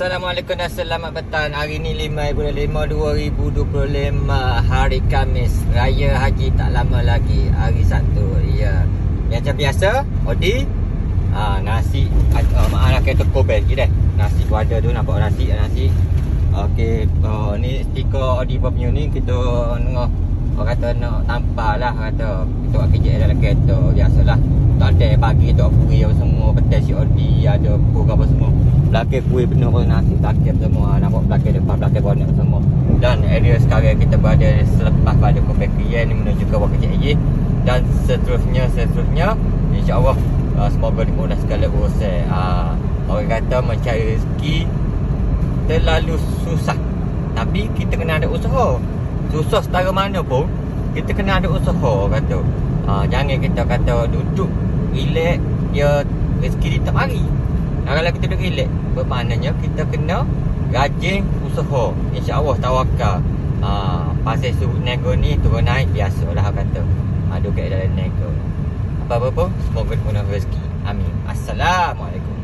Assalamualaikum dan selamat petang. Hari ni 5/5/2025, hari Khamis, Raya Haji tak lama lagi, hari Sabtu. Ya, macam biasa Odi nasi maaf nak kata kobel je dah. Nasi tu ada tu, nampak nasi. Okey, ni stiker Odi punya ni kita tengok orang kata nak tampal lah, kata kita buat kerja dalam kereta biasalah. Tak ada bagi tu kuih apa semua, petai si Odi ada pun apa semua. Belakang kuih penuh pun nasi, belakang semua, nampak belakang depan, belakang bonet semua. Dan area sekarang kita berada selepas pada pembekian ni menuju ke Wak Kecik Haji. Dan seterusnya insya-Allah semoga dimudahkan segala urusan. Orang kata mencari rezeki terlalu susah, tapi kita kena ada usaha. Susah setara mana pun kita kena ada usaha kata. Jangan kita kata duduk relax dia rezeki dia tak mari. Kalau kita duduk relax, bermaknanya kita kena rajin usaha. InsyaAllah tawakal. Pasal suruh nego ni turun naik biasalah kata. Duduk dalam nego. Apa-apa pun semoga dimudahkan rezeki. Amin. Assalamualaikum.